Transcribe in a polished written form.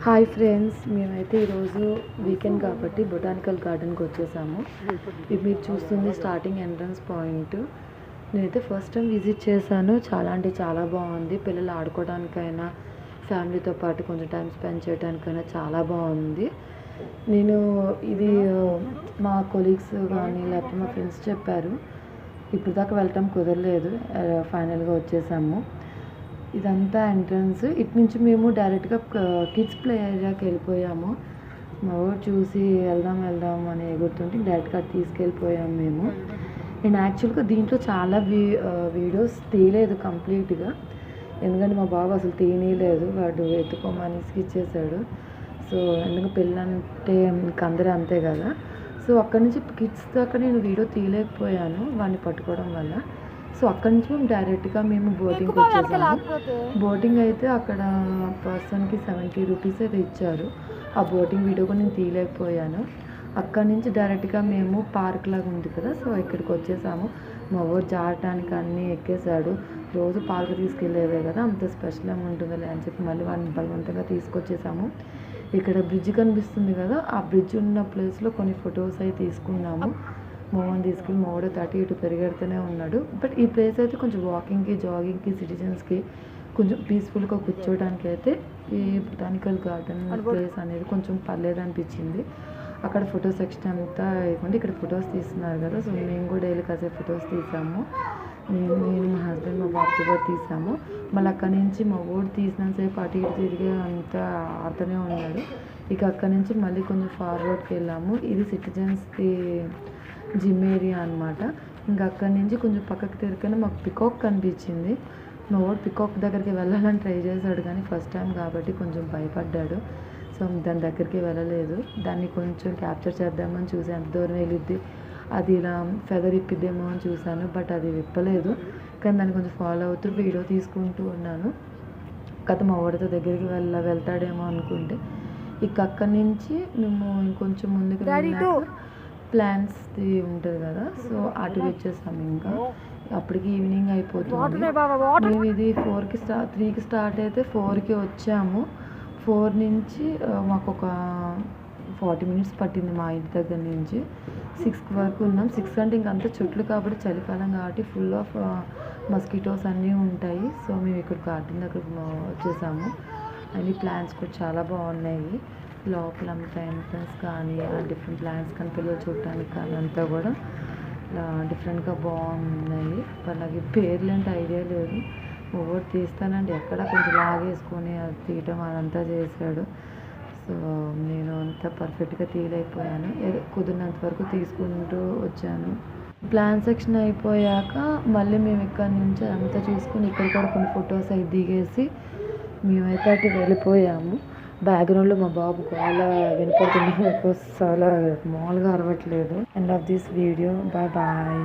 Hi friends, మేమైతే ఈరోజు weekend కాబట్టి బొటానికల్ గార్డెన్కి వచ్చేసాము. ఇది మీరు చూస్తుంది స్టార్టింగ్ ఎంట్రన్స్ పాయింట్. నేనైతే ఫస్ట్ టైం విజిట్ చేశాను. చాలా అంటే చాలా బాగుంది. పిల్లలు ఆడుకోవడానికైనా ఫ్యామిలీతో పాటు కొంచెం టైం స్పెండ్ చేయడానికైనా చాలా బాగుంది. నేను ఇది మా కొలీగ్స్ కానీ లేకపోతే మా ఫ్రెండ్స్ చెప్పారు. ఇప్పుడు దాకా వెళ్ళటం కుదరలేదు, ఫైనల్గా వచ్చేసాము. ఇదంతా ఎంట్రన్స్. ఇటు నుంచి మేము డైరెక్ట్గా కిడ్స్ ప్లే ఏరియాకి వెళ్ళిపోయాము. మా ఊరు చూసి వెళ్దాం అని ఎగురుతుంటే డైరెక్ట్గా తీసుకెళ్ళిపోయాము మేము. నేను యాక్చువల్గా దీంట్లో చాలా వీడియోస్ తీయలేదు కంప్లీట్గా, ఎందుకంటే మా బాబు అసలు తీయలేదు. వాడు ఎత్తుకోమని ఇచ్చేసాడు. సో ఎందుకంటే పెళ్ళంటే ఇంక అందరూ అంతే కదా. సో అక్కడి నుంచి కిడ్స్ దాకా నేను వీడియో తీయలేకపోయాను వాడిని పట్టుకోవడం వల్ల. సో అక్కడి నుంచి మేము డైరెక్ట్గా బోటింగ్కి వచ్చేసాము. బోటింగ్ అయితే అక్కడ పర్సన్కి 70 రూపీస్ అయితే ఇచ్చారు. ఆ బోటింగ్ వీడియో కూడా నేను తీయలేకపోయాను. అక్కడి నుంచి డైరెక్ట్గా మేము పార్క్ లాగా ఉంది కదా, సో ఇక్కడికి వచ్చేసాము. మా ఊరు జారటానికి అన్నీ ఎక్కేసాడు. రోజు పార్క్ తీసుకెళ్ళేదే కదా, అంత స్పెషల్ ఏమి ఉంటుందిలే అని చెప్పి మళ్ళీ వాడిని బలవంతంగా తీసుకొచ్చేసాము. ఇక్కడ బ్రిడ్జ్ కనిపిస్తుంది కదా, ఆ బ్రిడ్జ్ ఉన్న ప్లేస్లో కొన్ని ఫొటోస్ అవి తీసుకున్నాము. మోహన్ తీసుకెళ్ళి మోడో అటు ఇటు పెరిగెడుతూనే ఉన్నాడు. బట్ ఈ ప్లేస్ అయితే కొంచెం వాకింగ్కి జాగింగ్కి సిటిజన్స్కి కొంచెం పీస్ఫుల్గా కూర్చోవడానికి అయితే ఈ బొటానికల్ గార్డెన్ ప్లేస్ అనేది కొంచెం పర్లేదు అనిపించింది. అక్కడ ఫోటో సెక్షన్ అంతా ఇవ్వండి, ఇక్కడ ఫొటోస్ తీస్తున్నారు కదా. సో మేము కూడా డైలీ కాసేపు ఫొటోస్ తీసాము. నేను మా హస్బెండ్ మా బాబుతో కూడా తీసాము. మళ్ళీ అక్కడి నుంచి మా ఊరు తీసినంతసేపు అటు ఇటు తిరిగి అంతా ఆడుతూనే ఉన్నాడు. ఇక అక్కడి నుంచి మళ్ళీ కొంచెం ఫార్వర్డ్కి వెళ్ళాము. ఇది సిటిజన్స్ది జిమ్ ఏరియా అనమాట. ఇంకా అక్కడి నుంచి కొంచెం పక్కకి తిరిగితే మాకు పికాక్ కనిపించింది. మా వాడు పికాక్ దగ్గరికి వెళ్ళాలని ట్రై చేశాడు, కానీ ఫస్ట్ టైం కాబట్టి కొంచెం భయపడ్డాడు. సో దాని దగ్గరికి వెళ్ళలేదు. దాన్ని కొంచెం క్యాప్చర్ చేద్దామని చూసి ఎంత దూరం వెళ్ళిద్ది, అది ఇలా ఫెదర్ ఇప్పిద్దేమో అని చూశాను. బట్ అది విప్పలేదు, కానీ దాన్ని కొంచెం ఫాలో అవుతూ వీడియో తీసుకుంటూ ఉన్నాను. కథ మా వాడితో దగ్గరికి వెళ్తాడేమో అనుకుంటే ఇక అక్కడి నుంచి మేము ఇంకొంచెం ముందుకు వెళ్ళాక ప్లాంట్స్ది ఉంటుంది కదా, సో అటు వచ్చేసాము. ఇంకా అప్పటికి ఈవినింగ్ అయిపోతుంది. మేము ఇది 3కి స్టార్ట్ అయితే 4కి వచ్చాము. 4 నుంచి మాకు ఒక 40 మినిట్స్ పట్టింది మా ఇంటి దగ్గర నుంచి. 6 వరకు ఉన్నాం. 6 అంటే ఇంకంతా చెట్లు కాబట్టి చలికాలం కాబట్టి ఫుల్ ఆఫ్ మస్కిటోస్ అన్నీ ఉంటాయి. సో మేము ఇక్కడ గార్డెన్ దగ్గరకు వచ్చేసాము. అన్ని ప్లాంట్స్ కూడా చాలా బాగున్నాయి. లోపల అంతా ఎంట్రన్స్ కానీ డిఫరెంట్ ప్లాంట్స్ కానీ పిల్లలు చూడటానికి కానీ అంతా కూడా డిఫరెంట్గా బాగున్నాయి. అలాగే పేర్లు అంటే ఐడియా లేదు. ఓవర్ తీస్తానండి ఎక్కడ కొంచెం లాగేసుకొని అది తీయటం అదంతా చేశాడు. సో నేను అంతా పర్ఫెక్ట్గా తీయలేకపోయాను. కుదిరినంత వరకు తీసుకుంటూ వచ్చాను. ప్లాన్ సెక్షన్ అయిపోయాక మళ్ళీ మేము ఇక్కడ నుంచి అంతా చూసుకుని ఇక్కడ కూడా కొన్ని ఫొటోస్ అవి దిగేసి మేమైతే అటు వెళ్ళిపోయాము. బ్యాక్గ్రౌండ్లో మా బాబు గోల వినపడుతుంది, చాలా మామూలుగా అరవట్లేదు. End of this video. Bye.